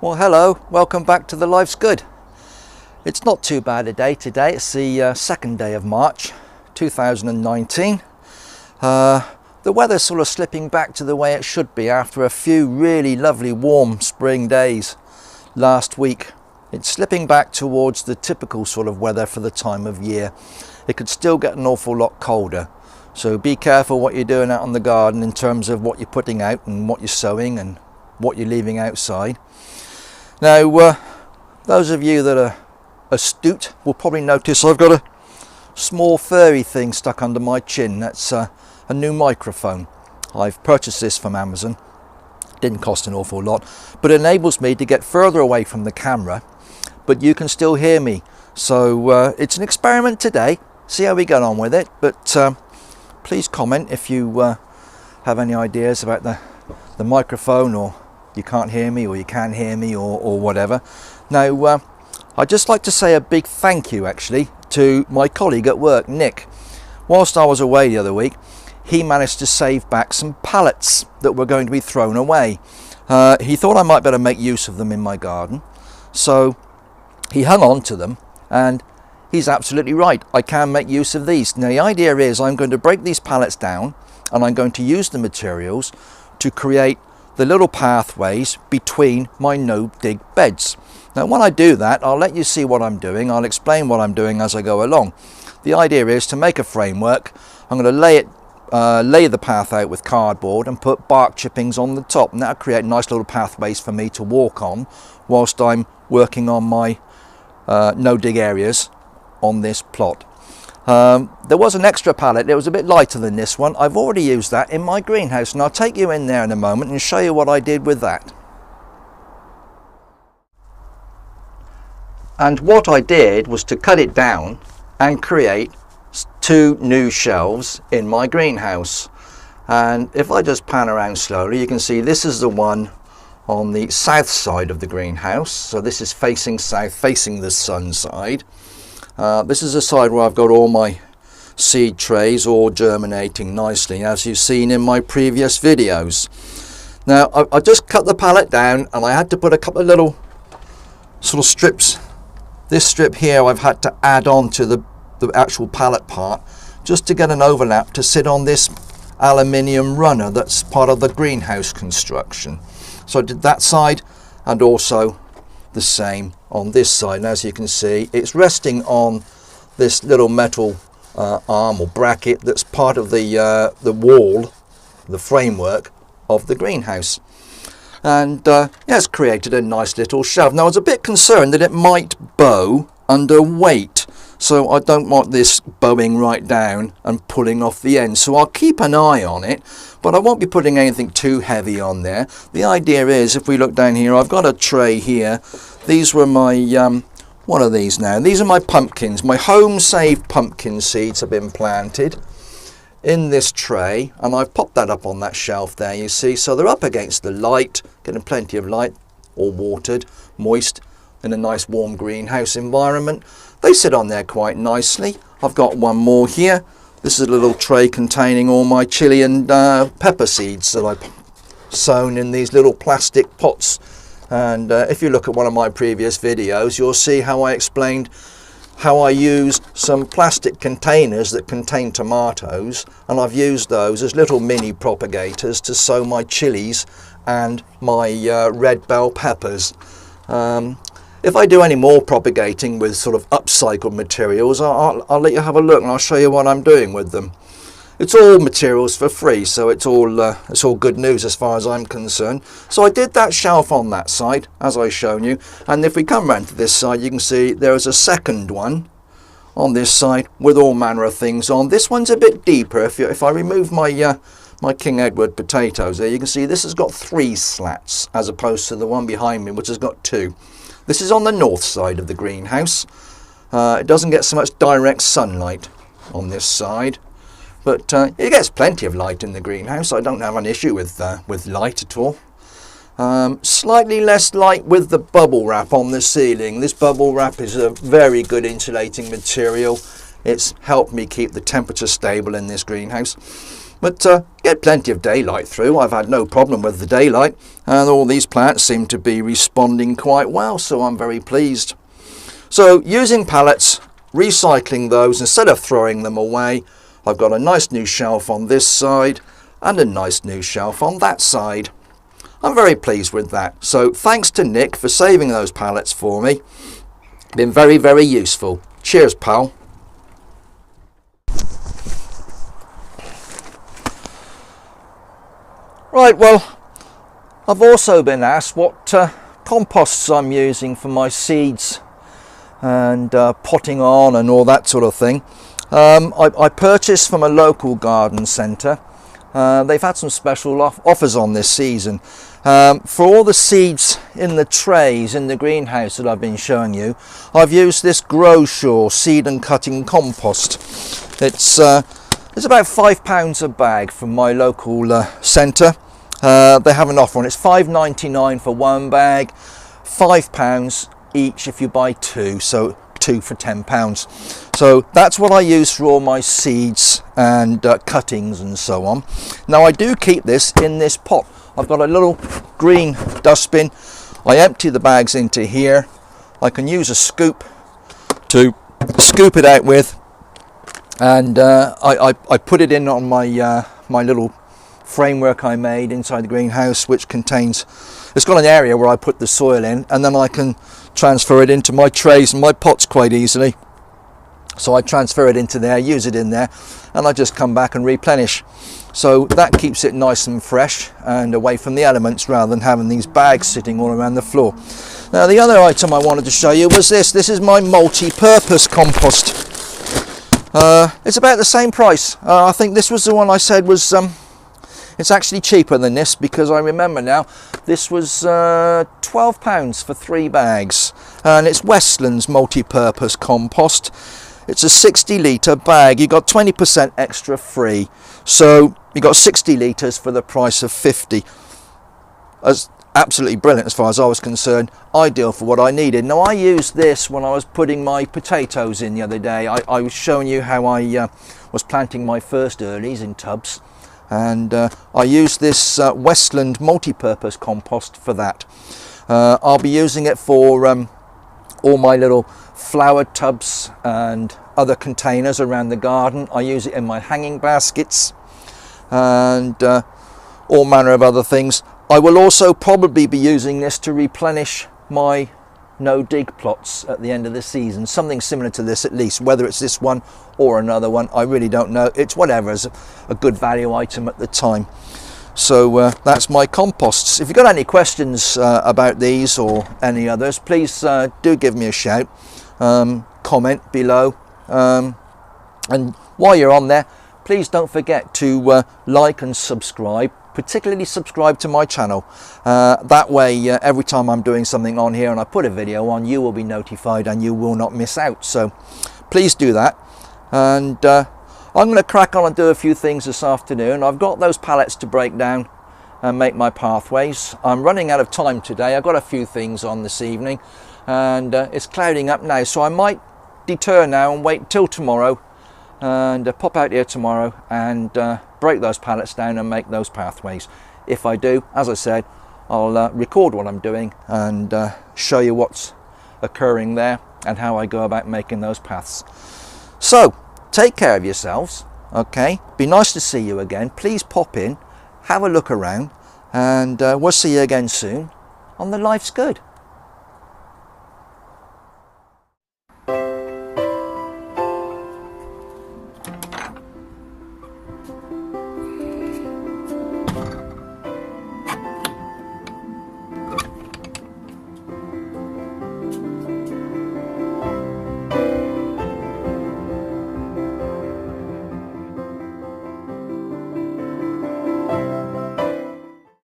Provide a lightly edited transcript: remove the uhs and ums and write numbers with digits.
Well, hello, welcome back to the Life's Good. It's not too bad a day today. It's the second day of March 2019. The weather's sort of slipping back to the way it should be after a few really lovely warm spring days last week. It's slipping back towards the typical sort of weather for the time of year. It could still get an awful lot colder, so be careful what you're doing out in the garden in terms of what you're putting out and what you're sowing and what you're leaving outside. Now, those of you that are astute will probably notice I've got a small furry thing stuck under my chin. That's a new microphone. I've purchased this from Amazon. Didn't cost an awful lot, but it enables me to get further away from the camera, but you can still hear me. So it's an experiment today. See how we get on with it. But please comment if you have any ideas about the microphone, or you can't hear me, or you can hear me, or whatever. Now, I'd just like to say a big thank you actually to my colleague at work, Nick. Whilst I was away the other week, he managed to save back some pallets that were going to be thrown away. He thought I might better make use of them in my garden, so he hung on to them, and he's absolutely right. I can make use of these. Now the idea is I'm going to break these pallets down, and I'm going to use the materials to create the little pathways between my no-dig beds. Now when I do that, I'll let you see what I'm doing. I'll explain what I'm doing as I go along. The idea is to make a framework. I'm going to lay the path out with cardboard and put bark chippings on the top, and that'll create nice little pathways for me to walk on whilst I'm working on my no-dig areas on this plot. There was an extra pallet. It was a bit lighter than this one. I've already used that in my greenhouse, and I'll take you in there in a moment and show you what I did with that. And what I did was to cut it down and create two new shelves in my greenhouse. And if I just pan around slowly, you can see this is the one on the south side of the greenhouse. So this is facing south, facing the sun side. This is the side where I've got all my seed trays all germinating nicely, as you've seen in my previous videos. Now I just cut the pallet down, and I had to put a couple of little sort of strips. This strip here I've had to add on to the actual pallet part, just to get an overlap to sit on this aluminium runner that's part of the greenhouse construction. So I did that side, and also the same on this side. And as you can see, it's resting on this little metal arm or bracket that's part of the wall, the framework of the greenhouse. And yeah, it's created a nice little shelf. Now I was a bit concerned that it might bow under weight, so I don't want this bowing right down and pulling off the end. So I'll keep an eye on it, but I won't be putting anything too heavy on there. The idea is, if we look down here, I've got a tray here. These were my, what are these now? These are my pumpkins. My home-saved pumpkin seeds have been planted in this tray, and I've popped that up on that shelf there, you see. So they're up against the light, getting plenty of light, all watered, moist, in a nice warm greenhouse environment. They sit on there quite nicely. I've got one more here. This is a little tray containing all my chili and pepper seeds that I've sown in these little plastic pots. And if you look at one of my previous videos, you'll see how I explained how I used some plastic containers that contain tomatoes, and I've used those as little mini propagators to sow my chilies and my red bell peppers. If I do any more propagating with sort of upcycled materials, I'll let you have a look, and I'll show you what I'm doing with them. It's all materials for free, so it's all good news as far as I'm concerned. So I did that shelf on that side, as I've shown you, and if we come round to this side, you can see there is a second one on this side with all manner of things on. This one's a bit deeper. If I remove my my King Edward potatoes there, you can see this has got 3 slats as opposed to the one behind me, which has got 2. This is on the north side of the greenhouse. It doesn't get so much direct sunlight on this side, but it gets plenty of light in the greenhouse. I don't have an issue with light at all. Slightly less light with the bubble wrap on the ceiling. This bubble wrap is a very good insulating material. It's helped me keep the temperature stable in this greenhouse. But get plenty of daylight through. I've had no problem with the daylight, and all these plants seem to be responding quite well, so I'm very pleased. So using pallets, recycling those instead of throwing them away, I've got a nice new shelf on this side and a nice new shelf on that side. I'm very pleased with that. So thanks to Nick for saving those pallets for me. Been very, very useful. Cheers, pal. Right, well, I've also been asked what composts I'm using for my seeds and potting on and all that sort of thing. I purchased from a local garden centre. They've had some special offers on this season. For all the seeds in the trays in the greenhouse that I've been showing you, I've used this Growshaw seed and cutting compost. It's about £5 a bag from my local centre. They have an offer on it. It's £5.99 for one bag, £5 each if you buy two, so two for £10. So that's what I use for all my seeds and cuttings and so on. Now I do keep this in this pot. I've got a little green dustbin. I empty the bags into here. I can use a scoop to scoop it out with, and I put it in on my my little framework I made inside the greenhouse, which contains, it's got an area where I put the soil in, and then I can transfer it into my trays and my pots quite easily. So I transfer it into there, use it in there, and I just come back and replenish. So that keeps it nice and fresh and away from the elements, rather than having these bags sitting all around the floor. Now the other item I wanted to show you was this. This is my multi-purpose compost. It's about the same price. I think this was the one I said was it's actually cheaper than this, because I remember now this was £12 for 3 bags, and it's Westland's multi-purpose compost. It's a 60 litre bag. You got 20% extra free, so you got 60 litres for the price of 50. That's absolutely brilliant as far as I was concerned. Ideal for what I needed. Now I used this when I was putting my potatoes in the other day. I was showing you how I was planting my first earlies in tubs, and I used this Westland multi-purpose compost for that. I'll be using it for all my little flower tubs and other containers around the garden. I use it in my hanging baskets and all manner of other things. I will also probably be using this to replenish my no dig plots at the end of the season, something similar to this at least. Whether it's this one or another one, I really don't know. It's whatever is a good value item at the time. So that's my composts. If you've got any questions about these or any others, please do give me a shout. Comment below, and while you're on there, please don't forget to like and subscribe, particularly subscribe to my channel. That way every time I'm doing something on here and I put a video on, you will be notified and you will not miss out. So please do that. And I'm going to crack on and do a few things this afternoon. I've got those pallets to break down and make my pathways. I'm running out of time today. I've got a few things on this evening, and it's clouding up now, so I might deter now and wait till tomorrow and pop out here tomorrow and break those pallets down and make those pathways. If I do, as I said, I'll record what I'm doing and show you what's occurring there and how I go about making those paths. So take care of yourselves, okay? Be nice to see you again. Please pop in, have a look around, and we'll see you again soon on the Life's Good.